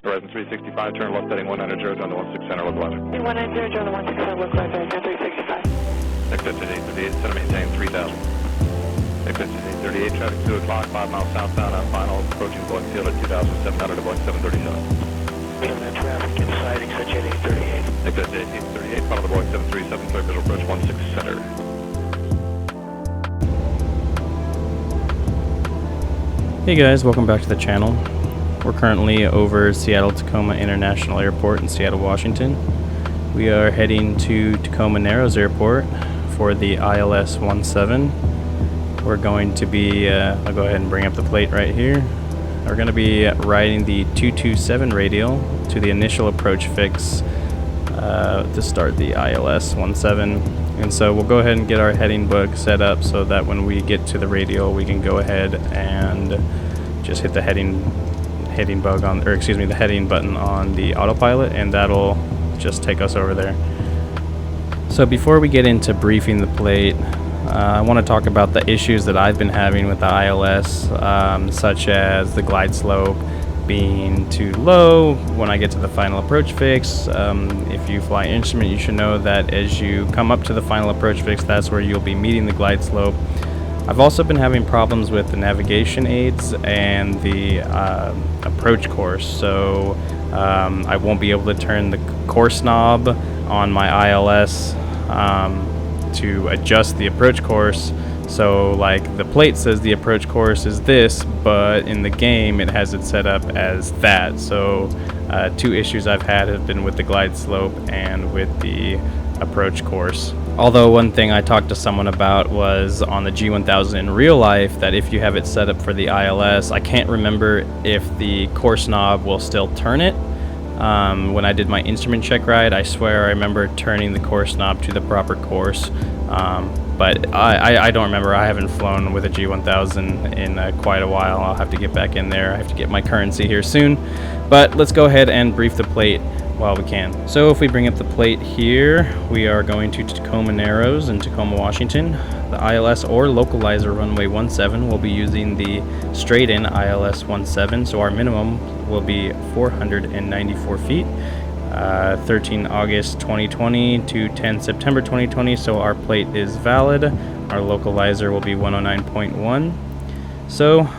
Horizon 365, turn left heading 190, join the 16 center localizer. 190, join the 16 center localizer, turn 365. Exit 838, center maintain 3000. Exit 838, traffic 2 o'clock, 5 miles southbound on final, approaching Boeing field at 2700 to Boeing 737. Mainland traffic inside, exit 838. Exit 838, follow the Boeing 737, clear visual approach 16 center. Hey guys, welcome back to the channel. We're currently over Seattle Tacoma International Airport in Seattle, Washington. We are heading to Tacoma Narrows Airport for the ILS 17. We're going to be, I'll go ahead and bring up the plate right here. We're going to be riding the 227 radial to the initial approach fix to start the ILS 17. And so we'll go ahead and get our heading book set up so that when we get to the radial, we can go ahead and just hit the heading bug on, or excuse me, the heading button on the autopilot, and that'll just take us over there. So before we get into briefing the plate, I want to talk about the issues that I've been having with the ILS, such as the glide slope being too low when I get to the final approach fix. If you fly instrument, you should know that as you come up to the final approach fix, that's where you'll be meeting the glide slope. I've also been having problems with the navigation aids and the approach course, so I won't be able to turn the course knob on my ILS to adjust the approach course. So like the plate says the approach course is this, but in the game it has it set up as that. So two issues I've had have been with the glide slope and with the approach course. Although one thing I talked to someone about was on the G1000 in real life, that if you have it set up for the ILS, I can't remember if the course knob will still turn it. When I did my instrument check ride, I swear I remember turning the course knob to the proper course. But I don't remember. I haven't flown with a G1000 in quite a while. I'll have to get back in there. I have to get my currency here soon. But let's go ahead and brief the plate while we can. So if we bring up the plate here, we are going to Tacoma Narrows in Tacoma, Washington. The ILS or Localizer runway 17 will be using the straight-in ILS 17, so our minimum will be 494 feet. 13 August 2020 to 10 September 2020, so our plate is valid. Our localizer will be 109.1. So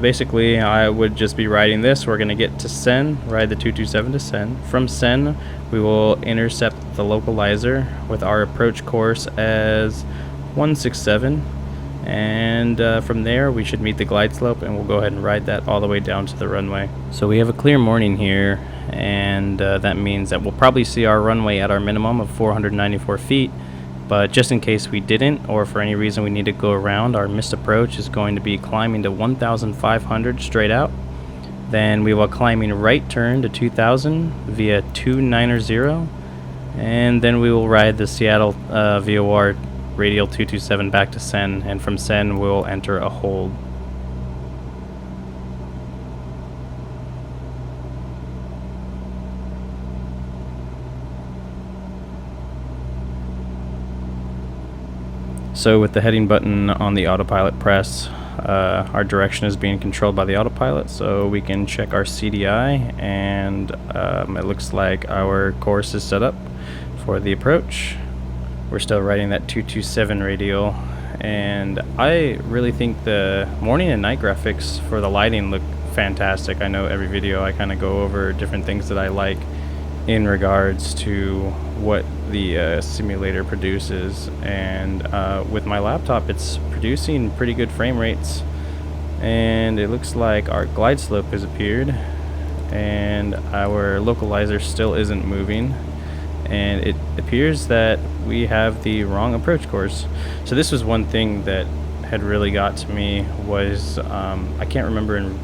basically I would just be riding this. We're going to get to Sen, ride the 227 to Sen. From Sen we will intercept the localizer with our approach course as 167, and from there we should meet the glide slope, and we'll go ahead and ride that all the way down to the runway. So we have a clear morning here, and that means that we'll probably see our runway at our minimum of 494 feet. But just in case we didn't, or for any reason we need to go around, our missed approach is going to be climbing to 1,500 straight out. Then we will climbing right turn to 2,000 via 290, and then we will ride the Seattle VOR radial 227 back to Sen, and from Sen we'll enter a hold. So with the heading button on the autopilot press, our direction is being controlled by the autopilot, so we can check our CDI, and it looks like our course is set up for the approach. We're still riding that 227 radial, and I really think the morning and night graphics for the lighting look fantastic. I know every video I kind of go over different things that I like in regards to what the simulator produces, and with my laptop it's producing pretty good frame rates, and it looks like our glide slope has appeared and our localizer still isn't moving, and it appears that we have the wrong approach course. So this was one thing that had really got to me, was I can't remember in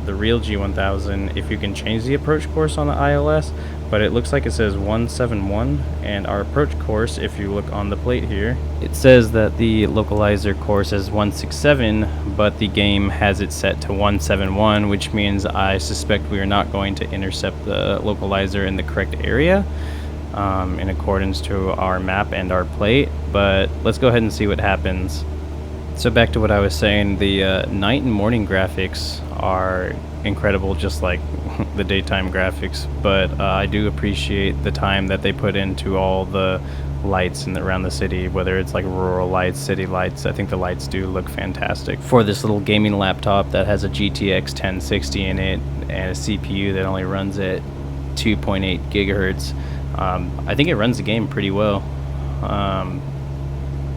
the real G1000 if you can change the approach course on the ILS, but it looks like it says 171, and our approach course, if you look on the plate here, it says that the localizer course is 167, but the game has it set to 171, which means I suspect we are not going to intercept the localizer in the correct area in accordance to our map and our plate. But let's go ahead and see what happens. So back to what I was saying, the night and morning graphics are incredible, just like the daytime graphics. But I do appreciate the time that they put into all the lights around the city, whether it's like rural lights, city lights. I think the lights do look fantastic. For this little gaming laptop that has a GTX 1060 in it and a CPU that only runs at 2.8 gigahertz, I think it runs the game pretty well.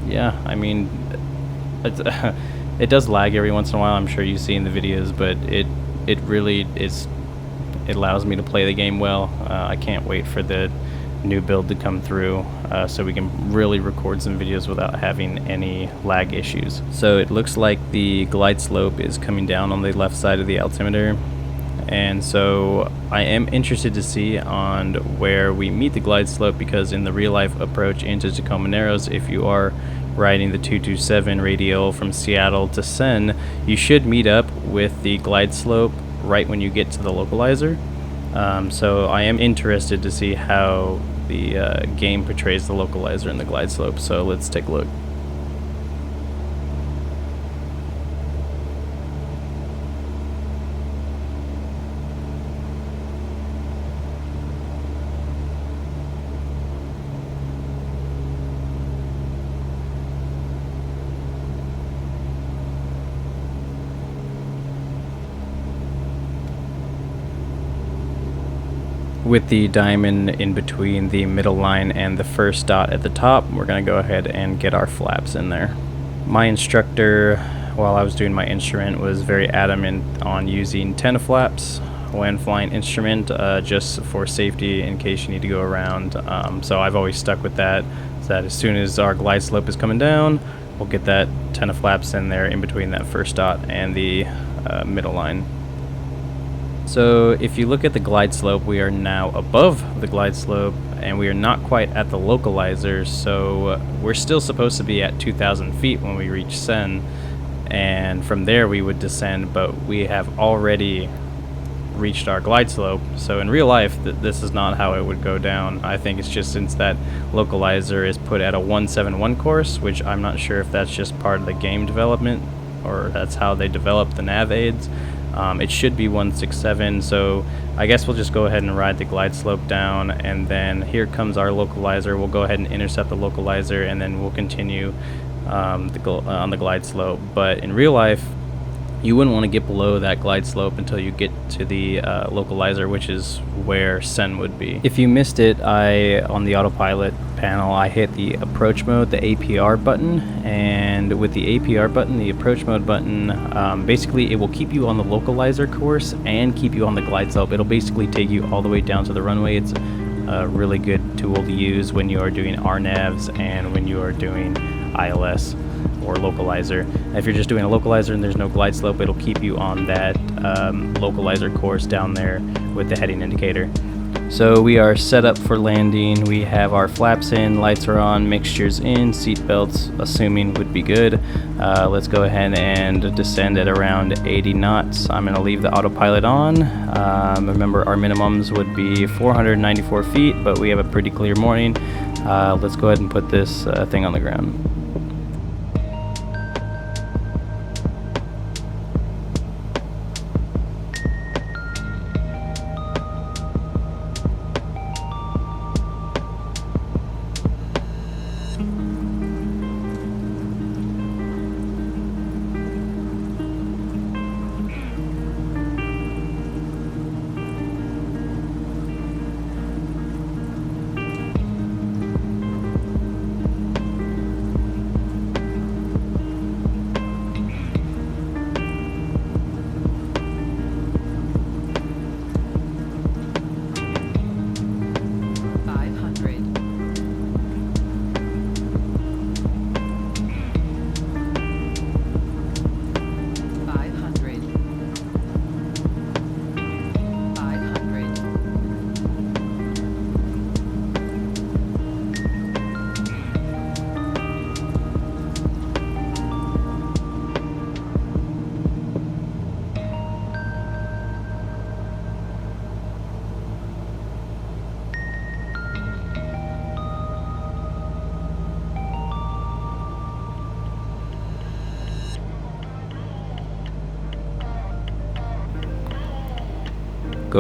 Yeah, I mean, it does lag every once in a while. I'm sure you see in the videos, but it really is. It allows me to play the game well. I can't wait for the new build to come through, so we can really record some videos without having any lag issues. So it looks like the glide slope is coming down on the left side of the altimeter, and so I am interested to see on where we meet the glide slope, because in the real life approach into Tacoma Narrows, if you are riding the 227 radial from Seattle to Sen, you should meet up with the glide slope right when you get to the localizer. So I am interested to see how the game portrays the localizer and the glide slope. So let's take a look. With the diamond in between the middle line and the first dot at the top, we're going to go ahead and get our flaps in there. My instructor, while I was doing my instrument, was very adamant on using 10 flaps when flying instrument, just for safety in case you need to go around. So I've always stuck with that, so that as soon as our glide slope is coming down, we'll get that 10 flaps in there in between that first dot and the middle line. So if you look at the glide slope, we are now above the glide slope, and we are not quite at the localizer, so we're still supposed to be at 2,000 feet when we reach Sen, and from there we would descend, but we have already reached our glide slope. So in real life, this is not how it would go down. I think it's just since that localizer is put at a 171 course, which I'm not sure if that's just part of the game development or that's how they develop the nav aids. It should be 167, so I guess we'll just go ahead and ride the glide slope down, and then here comes our localizer. We'll go ahead and intercept the localizer, and then we'll continue on the glide slope. But in real life, you wouldn't want to get below that glide slope until you get to the localizer, which is where Sen would be. If you missed it, on the autopilot panel, I hit the approach mode, the APR button, and with the APR button, the approach mode button, basically it will keep you on the localizer course and keep you on the glide slope. It'll basically take you all the way down to the runway. It's a really good tool to use when you are doing RNAVs and when you are doing ILS or localizer. If you're just doing a localizer and there's no glide slope, it'll keep you on that localizer course down there with the heading indicator. So we are set up for landing. We have our flaps in, lights are on, mixtures in, seat belts assuming would be good. Let's go ahead and descend at around 80 knots. I'm going to leave the autopilot on. Remember, our minimums would be 494 feet, but we have a pretty clear morning. Let's go ahead and put this thing on the ground.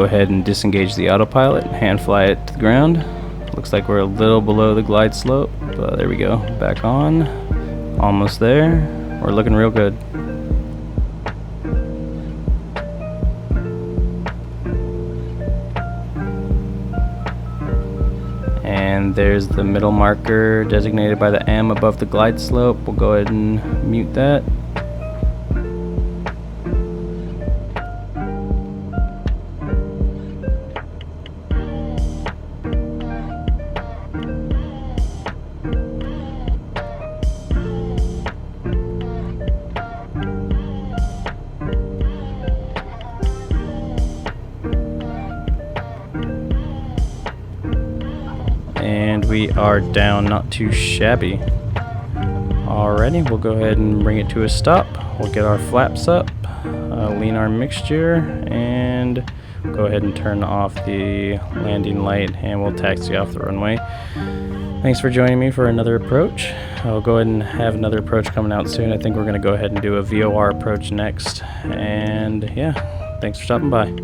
go ahead and disengage the autopilot, hand fly it to the ground. Looks like we're a little below the glide slope, but there we go. Back on. Almost there. We're looking real good. And there's the middle marker designated by the M above the glide slope. We'll go ahead and mute that. And we are down, not too shabby. Alrighty, we'll go ahead and bring it to a stop. We'll get our flaps up, lean our mixture, and go ahead and turn off the landing light, and we'll taxi off the runway. Thanks for joining me for another approach. I'll go ahead and have another approach coming out soon. I think we're going to go ahead and do a VOR approach next. And yeah, thanks for stopping by.